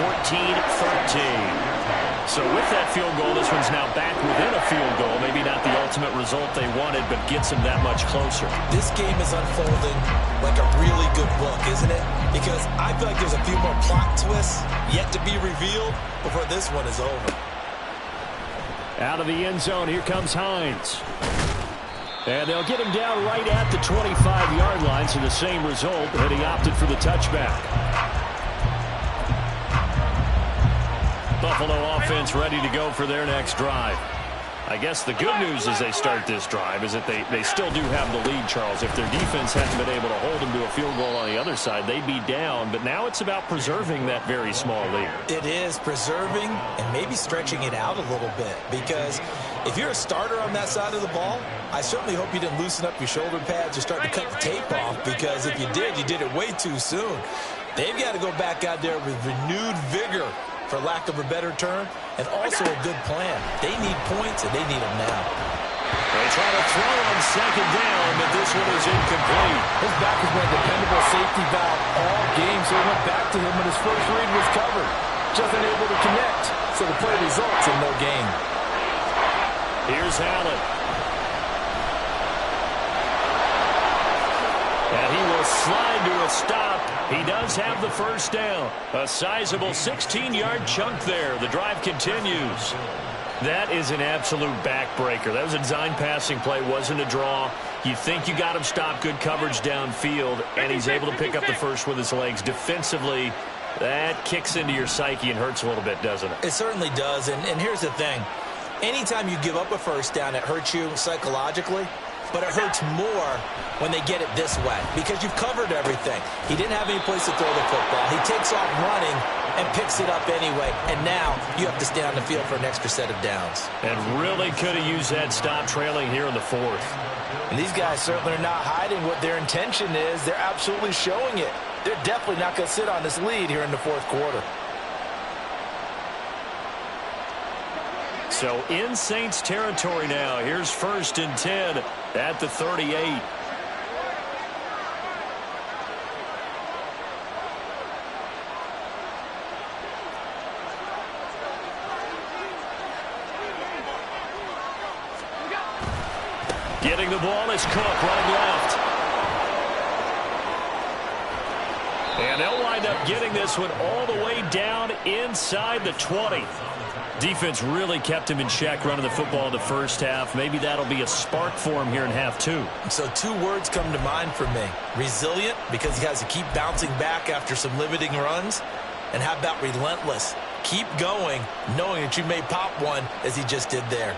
14-13. So with that field goal, this one's now back within a field goal. Maybe not the ultimate result they wanted, but gets them that much closer. This game is unfolding like a really good book, isn't it? Because I feel like there's a few more plot twists yet to be revealed before this one is over. Out of the end zone, here comes Hines. And they'll get him down right at the 25-yard line, so the same result, but he opted for the touchback. Buffalo offense ready to go for their next drive. I guess the good news as they start this drive is that they still do have the lead, Charles. If their defense hadn't been able to hold them to a field goal on the other side, they'd be down. But now it's about preserving that very small lead. It is preserving and maybe stretching it out a little bit. Because if you're a starter on that side of the ball, I certainly hope you didn't loosen up your shoulder pads or start to cut the tape off. Because if you did it way too soon. They've got to go back out there with renewed vigor, for lack of a better term, and also a good plan. They need points, and they need them now. They try to throw on second down, but this one is incomplete. His back has been a dependable safety valve all game, so he went back to him when his first read was covered. Just unable to connect, so the play results in no gain. Here's Allen. And he will slide to a stop. He does have the first down. A sizable 16-yard chunk there. The drive continues. That is an absolute backbreaker. That was a design passing play. Wasn't a draw. You think you got him stopped. Good coverage downfield. And he's able to pick up the first with his legs. Defensively, that kicks into your psyche and hurts a little bit, doesn't it? It certainly does. And here's the thing. Anytime you give up a first down, it hurts you psychologically. But it hurts more when they get it this way because you've covered everything. He didn't have any place to throw the football. He takes off running and picks it up anyway. And now you have to stay on the field for an extra set of downs. And really could have used that stop trailing here in the fourth. And these guys certainly are not hiding what their intention is. They're absolutely showing it. They're definitely not going to sit on this lead here in the fourth quarter. So in Saints territory now. Here's 1st and 10 at the 38. Getting the ball is Cook running left. And they'll wind up getting this one all the way down inside the 20. Defense really kept him in check running the football in the first half. Maybe that'll be a spark for him here in half two. So 2 words come to mind for me. Resilient, because he has to keep bouncing back after some limiting runs. And how about relentless? Keep going, knowing that you may pop one as he just did there.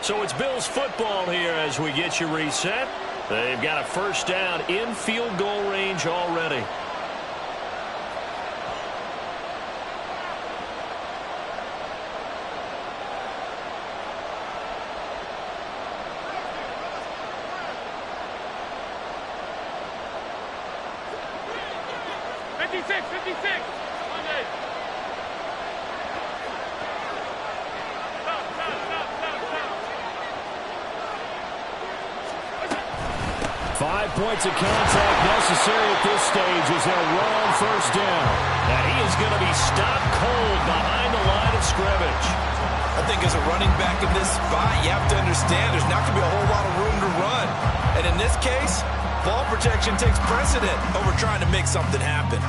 So it's Bills football here as we get you reset. They've got a first down in field goal range already. '56. 5 points of contact necessary at this stage as they'll run on first down. And he is going to be stopped cold behind the line of scrimmage. I think as a running back in this spot, you have to understand there's not going to be a whole lot of room to run. And in this case, ball protection takes precedent over trying to make something happen.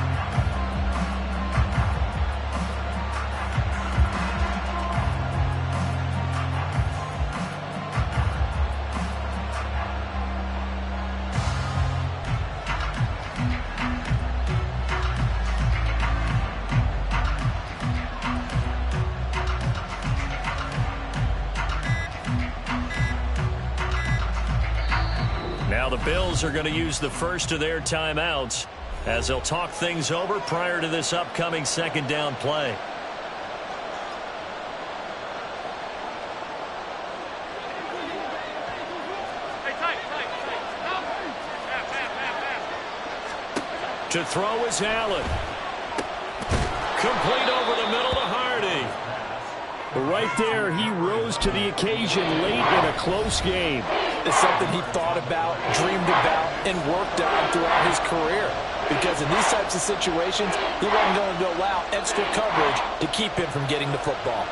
Now the Bills are going to use the first of their timeouts as they'll talk things over prior to this upcoming second down play. To throw is Allen. Complete over the middle. Right there, he rose to the occasion late in a close game. It's something he thought about, dreamed about, and worked on throughout his career. Because in these types of situations, he wasn't going to allow extra coverage to keep him from getting the football.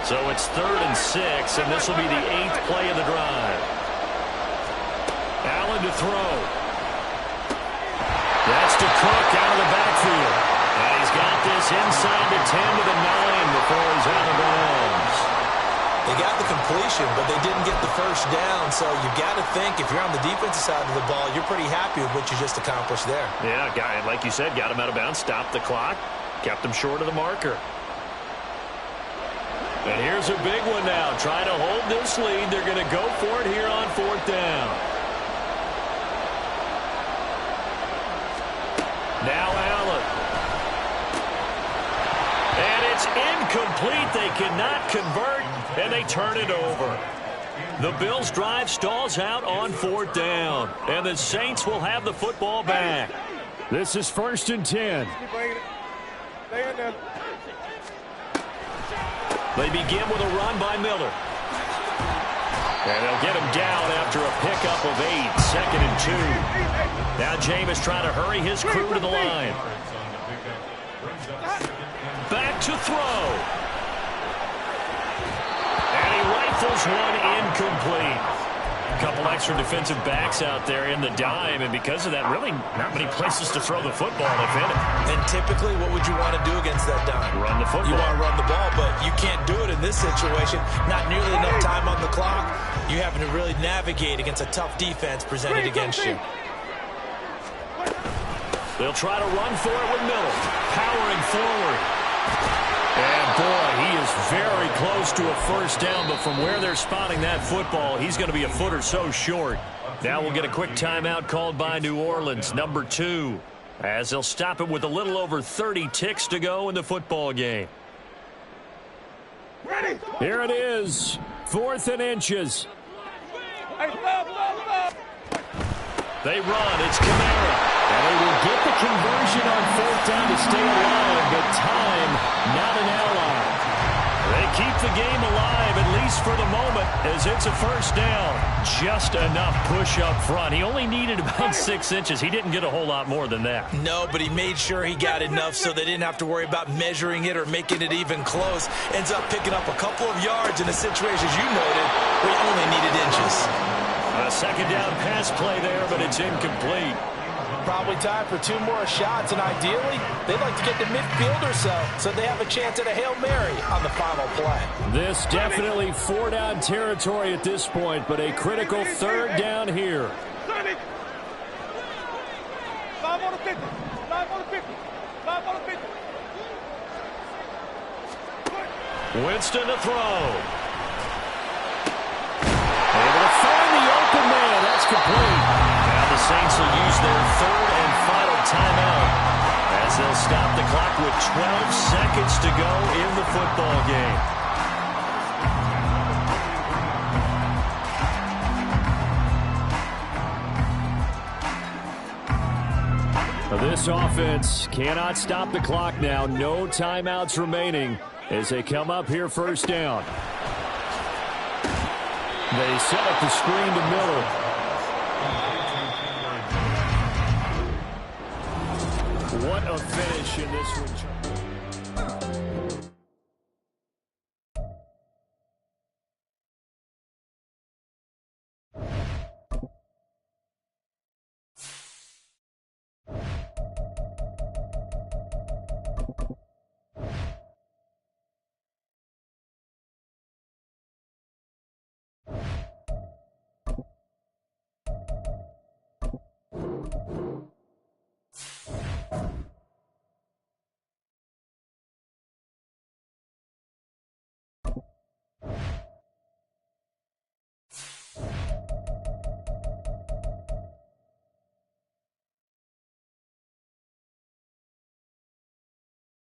So it's 3rd and 6, and this will be the 8th play of the drive. Allen to throw. That's to Cook out of the backfield. And he's got this inside the 10 to the 9 before he's out of bounds. They got the completion, but they didn't get the first down. So you've got to think, if you're on the defensive side of the ball, you're pretty happy with what you just accomplished there. Yeah, guy, like you said, got him out of bounds, stopped the clock, kept him short of the marker. And here's a big one now. Trying to hold this lead. They're going to go for it here on 4th down. Now Allen. And it's incomplete. They cannot convert, and they turn it over. The Bills' drive stalls out on 4th down, and the Saints will have the football back. This is 1st and 10. Stay in there. They begin with a run by Miller. And they'll get him down after a pickup of 8, 2nd and 2. Now Jameis trying to hurry his crew to the line. Back to throw. And he rifles one incomplete. A couple extra defensive backs out there in the dime, and because of that, really not many places to throw the football, if any. And typically, what would you want to do against that dime? Run the football. You want to run the ball, but you can't do it in this situation. Not nearly enough time on the clock. You're having to really navigate against a tough defense presented against you. They'll try to run for it with Miller. Powering forward. And, boy, he is very close to a first down, but from where they're spotting that football, he's going to be a foot or so short. Now we'll get a quick timeout called by New Orleans, number 2, as they'll stop it with a little over 30 ticks to go in the football game. Ready. Here it is, 4th and inches. Hey, stop. They run. It's Kamara. And they will get the conversion on 4th down to stay alive, but time not an ally. They keep the game alive, at least for the moment, as it's a first down. Just enough push up front. He only needed about 6 inches. He didn't get a whole lot more than that. No, but he made sure he got enough so they didn't have to worry about measuring it or making it even close. Ends up picking up a couple of yards in a situation, as you noted, where he only needed inches. A 2nd down pass play there, but it's incomplete. Probably time for 2 more shots, and ideally, they'd like to get to midfield or so they have a chance at a Hail Mary on the final play. This definitely 4-down territory at this point, but a critical 3rd down here. 5 on the 50. 5 on the 50. 5 on the 50. Winston to throw. Able to find the open man. That's complete. Now the Saints will use their 3rd and final timeout as they'll stop the clock with 12 seconds to go in the football game. This offense cannot stop the clock now. No timeouts remaining as they come up here 1st down. They set up the screen to Miller. What a finish in this one.